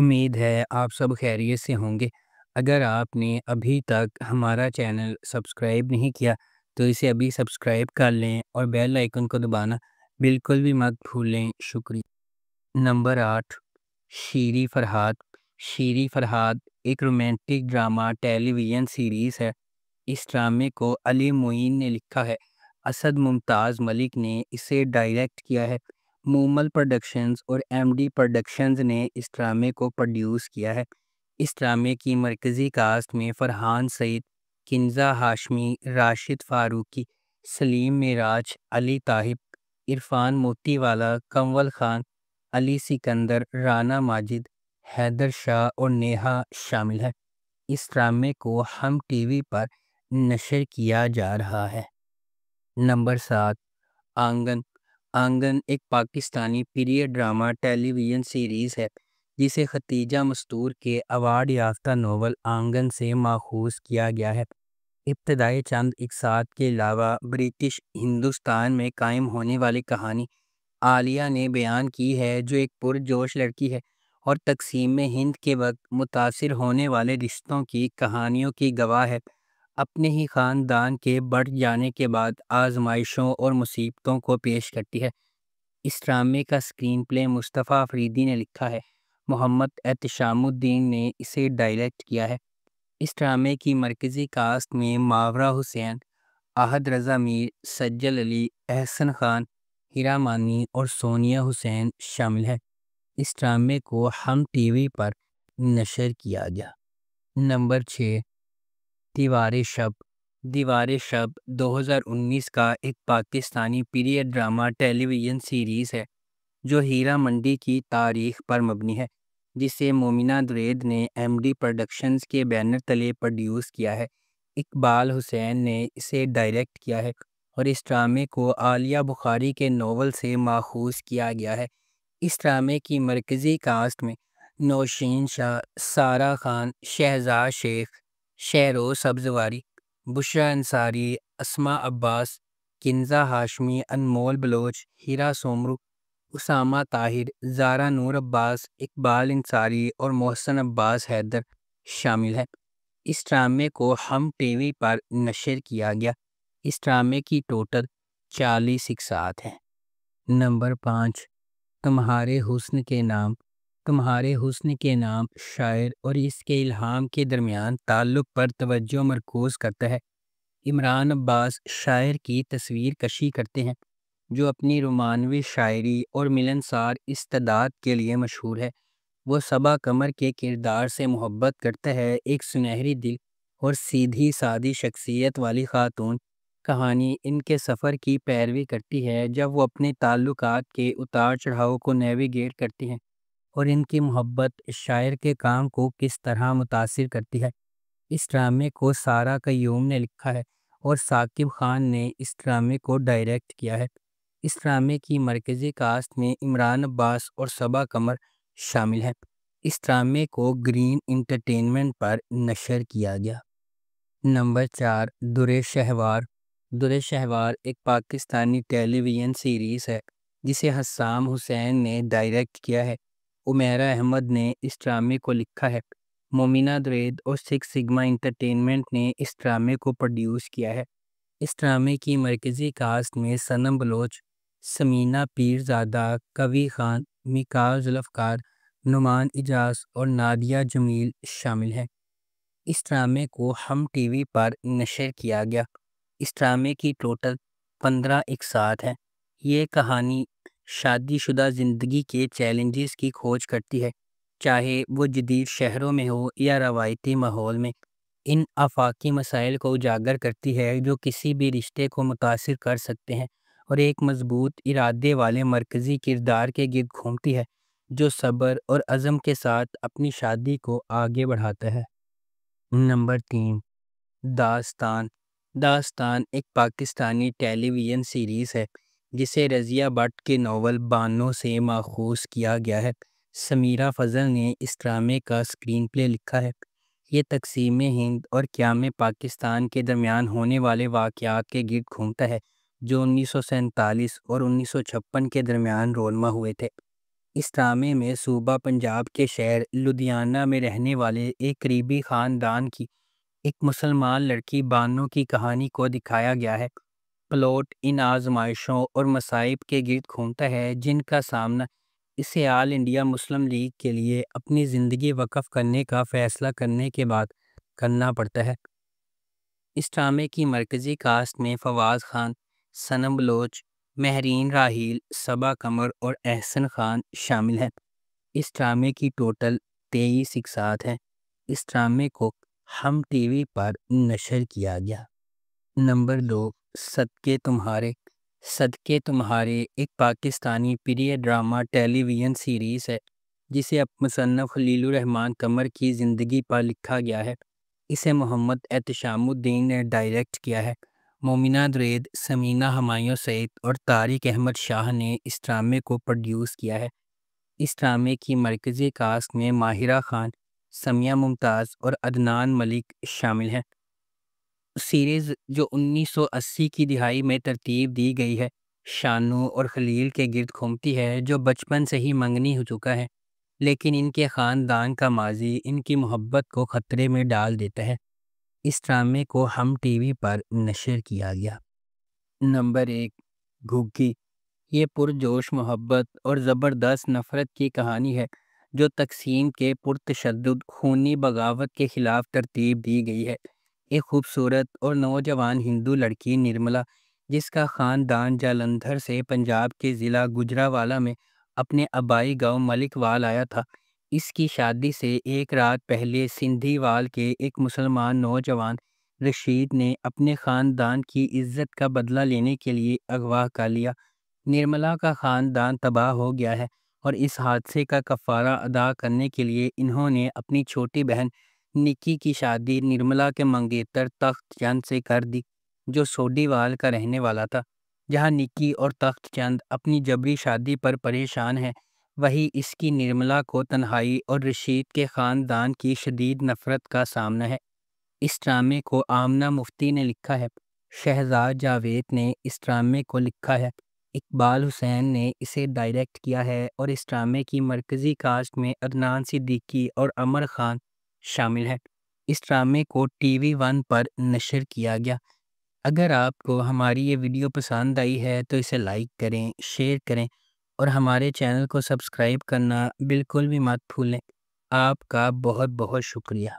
امید ہے آپ سب خیریت سے ہوں گے۔ اگر آپ نے ابھی تک ہمارا چینل سبسکرائب نہیں کیا تو اسے ابھی سبسکرائب کر لیں اور بیل آئیکن کو دبانا بالکل بھی مت بھولیں۔ شکریہ۔ نمبر 8، شیریں فرحات۔ شیریں فرحات ایک رومانٹک ڈرامہ ٹیلی ویژن سیریز ہے۔ اس ڈرامے کو علی معین نے لکھا ہے۔ اسد ممتاز ملک نے اسے ڈائریکٹ کیا ہے۔ مومل پروڈکشنز اور ایم ڈی پروڈکشنز نے اس ڈرامے کو پروڈیوس کیا ہے۔ اس ڈرامے کی مرکزی کاسٹ میں فرحان سعید، کنزہ ہاشمی، راشد فاروقی، سلیم معراج، علی طاہر، عرفان موتی والا، کنول خان، علی سکندر، رانا ماجد، حیدر شاہ اور نیہا شامل ہے۔ اس ڈرامے کو ہم ٹی وی پر نشر کیا جا رہا ہے۔ نمبر 7، آنگن۔ آنگن ایک پاکستانی پیریڈ ڈرامہ ٹیلی ویژن سیریز ہے جسے ختیجہ مستور کے ایوارڈ یافتہ ناول آنگن سے ماخوذ کیا گیا ہے۔ ابتدائی چند اقساط کے علاوہ برٹش ہندوستان میں قائم ہونے والی کہانی عالیہ نے بیان کی ہے، جو ایک پرجوش لڑکی ہے اور تقسیم ہند کے وقت متاثر ہونے والے رشتوں کی کہانیوں کی گواہ ہے۔ اپنے ہی خاندان کے بڑھ جانے کے بعد آزمائشوں اور مصیبتوں کو پیش کرتی ہے۔ اس ڈرامے کا اسکرین پلے مصطفیٰ فریدی نے لکھا ہے۔ محمد احتشام الدین نے اسے ڈائریکٹ کیا ہے۔ اس ڈرامے کی مرکزی کاسٹ میں ماورا حسین، احد رضا میر، سجل علی، احسن خان، ہیرا مانی اور سونیا حسین شامل ہے۔ اس ڈرامے کو ہم ٹی وی پر نشر کیا گیا۔ نمبر 6، دیوار شب۔ دیوار شب 2019 کا ایک پاکستانی پیریڈ ڈرامہ ٹیلی ویژن سیریز ہے جو ہیرا منڈی کی تاریخ پر مبنی ہے، جسے مومنہ درید نے ایم ڈی پروڈکشنز کے بینر تلے پروڈیوس کیا ہے۔ اقبال حسین نے اسے ڈائریکٹ کیا ہے اور اس ڈرامے کو عالیہ بخاری کے ناول سے ماخوذ کیا گیا ہے۔ اس ڈرامے کی مرکزی کاسٹ میں نوشین شاہ، سارہ خان، شہزاد شیخ، شہروز سبزواری، بشریٰ انصاری، اسماء عباس، کنزہ ہاشمی، انمول بلوچ، ہیرا سومرو، اسامہ طاہر، زارا نور عباس، اقبال انصاری اور محسن عباس حیدر شامل ہیں۔ اس ڈرامے کو ہم ٹی وی پر نشر کیا گیا۔ اس ڈرامے کی ٹوٹل 40 اقساط ہیں۔ نمبر 5، تمہارے حسن کے نام۔ تمہارے حسن کے نام شاعر اور اس کے الہام کے درمیان تعلق پر توجہ مرکوز کرتا ہے۔ عمران عباس شاعر کی تصویر کشی کرتے ہیں جو اپنی رومانوی شاعری اور ملنسار استعداد کے لیے مشہور ہے۔ وہ صبا قمر کے کردار سے محبت کرتا ہے، ایک سنہری دل اور سیدھی سادی شخصیت والی خاتون۔ کہانی ان کے سفر کی پیروی کرتی ہے جب وہ اپنے تعلقات کے اتار چڑھاؤ کو نیویگیٹ کرتی ہیں اور ان کی محبت شاعر کے کام کو کس طرح متاثر کرتی ہے۔ اس ڈرامے کو سارہ قیوم نے لکھا ہے اور ثاقب خان نے اس ڈرامے کو ڈائریکٹ کیا ہے۔ اس ڈرامے کی مرکزی کاسٹ میں عمران عباس اور صبا قمر شامل ہیں۔ اس ڈرامے کو گرین انٹرٹینمنٹ پر نشر کیا گیا۔ نمبر 4، در شہوار۔ در شہوار ایک پاکستانی ٹیلی ویژن سیریز ہے جسے حسام حسین نے ڈائریکٹ کیا ہے۔ عمیرہ احمد نے اس ڈرامے کو لکھا ہے۔ مومنہ درید اور سکس سگما انٹرٹینمنٹ نے اس ڈرامے کو پروڈیوس کیا ہے۔ اس ڈرامے کی مرکزی کاسٹ میں صنم بلوچ، سمینہ پیرزادہ، کوی خان، میکا ذوالفقار، نعمان اجاز اور نادیہ جمیل شامل ہیں۔ اس ڈرامے کو ہم ٹی وی پر نشر کیا گیا۔ اس ڈرامے کی ٹوٹل 15 اقساط ہیں۔ یہ کہانی شادی شدہ زندگی کے چیلنجز کی کھوج کرتی ہے، چاہے وہ جدید شہروں میں ہو یا روایتی ماحول میں۔ ان آفاقی مسائل کو اجاگر کرتی ہے جو کسی بھی رشتے کو متاثر کر سکتے ہیں، اور ایک مضبوط ارادے والے مرکزی کردار کے گرد گھومتی ہے جو صبر اور عزم کے ساتھ اپنی شادی کو آگے بڑھاتا ہے۔ نمبر 3، داستان۔ داستان ایک پاکستانی ٹیلی ویژن سیریز ہے جسے رضیہ بٹ کے ناول بانو سے ماخوذ کیا گیا ہے۔ سمیرہ فضل نے اس ڈرامے کا اسکرین پلے لکھا ہے۔ یہ تقسیم ہند اور قیام پاکستان کے درمیان ہونے والے واقعات کے گرد گھومتا ہے جو 1947 اور 1956 کے درمیان رونما ہوئے تھے۔ اس ڈرامے میں صوبہ پنجاب کے شہر لدھیانہ میں رہنے والے ایک قریبی خاندان کی ایک مسلمان لڑکی بانو کی کہانی کو دکھایا گیا ہے۔ پلاٹ ان آزمائشوں اور مصائب کے گرد گھومتا ہے جن کا سامنا اسے آل انڈیا مسلم لیگ کے لیے اپنی زندگی وقف کرنے کا فیصلہ کرنے کے بعد کرنا پڑتا ہے۔ اس ڈرامے کی مرکزی کاسٹ میں فواز خان، صنم بلوچ، مہرین راحیل، صبا قمر اور احسن خان شامل ہیں۔ اس ڈرامے کی ٹوٹل 23 اقساط ہیں۔ اس ڈرامے کو ہم ٹی وی پر نشر کیا گیا۔ نمبر 2، صدقے تمہارے۔ صدقے تمہارے ایک پاکستانی پیریڈ ڈرامہ ٹیلی ویژن سیریز ہے جسے مصنف خلیل الرحمن قمر کی زندگی پر لکھا گیا ہے۔ اسے محمد احتشام الدین نے ڈائریکٹ کیا ہے۔ مومنہ درید، ثمینہ ہمایوں سعید اور طارق احمد شاہ نے اس ڈرامے کو پروڈیوس کیا ہے۔ اس ڈرامے کی مرکزی کاسٹ میں ماہرہ خان، سمیہ ممتاز اور عدنان ملک شامل ہیں۔ سیریز جو 1980 کی دہائی میں ترتیب دی گئی ہے، شانو اور خلیل کے گرد گھومتی ہے جو بچپن سے ہی منگنی ہو چکا ہے، لیکن ان کے خاندان کا ماضی ان کی محبت کو خطرے میں ڈال دیتا ہے۔ اس ڈرامے کو ہم ٹی وی پر نشر کیا گیا۔ نمبر 1، گھگی۔ یہ پرجوش محبت اور زبردست نفرت کی کہانی ہے جو تقسیم کے پرتشدد خونی بغاوت کے خلاف ترتیب دی گئی ہے۔ ایک خوبصورت اور نوجوان ہندو لڑکی نرملا، جس کا خاندان جالندھر سے پنجاب کے ضلع گجرانوالہ میں اپنے آبائی گاؤں ملک وال آیا تھا، اس کی شادی سے ایک رات پہلے سندھی وال کے ایک مسلمان نوجوان رشید نے اپنے خاندان کی عزت کا بدلہ لینے کے لیے اغوا کر لیا۔ نرملا کا خاندان تباہ ہو گیا ہے اور اس حادثے کا کفارہ ادا کرنے کے لیے انہوں نے اپنی چھوٹی بہن نکی کی شادی نرملا کے منگیتر تخت چند سے کر دی، جو سوڈی وال کا رہنے والا تھا۔ جہاں نکی اور تخت چند اپنی جبری شادی پر پریشان ہیں، وہی اس کی نرملا کو تنہائی اور رشید کے خاندان کی شدید نفرت کا سامنا ہے۔ اس ڈرامے کو آمنہ مفتی نے لکھا ہے، شہزاد جاوید نے اس ڈرامے کو لکھا ہے، اقبال حسین نے اسے ڈائریکٹ کیا ہے اور اس ڈرامے کی مرکزی کاسٹ میں عدنان صدیقی اور عمر خان شامل ہیں۔ اس ڈرامے کو ٹی وی 1 پر نشر کیا گیا۔ اگر آپ کو ہماری یہ ویڈیو پسند آئی ہے تو اسے لائک کریں، شیئر کریں اور ہمارے چینل کو سبسکرائب کرنا بالکل بھی مت بھولیں۔ آپ کا بہت بہت شکریہ۔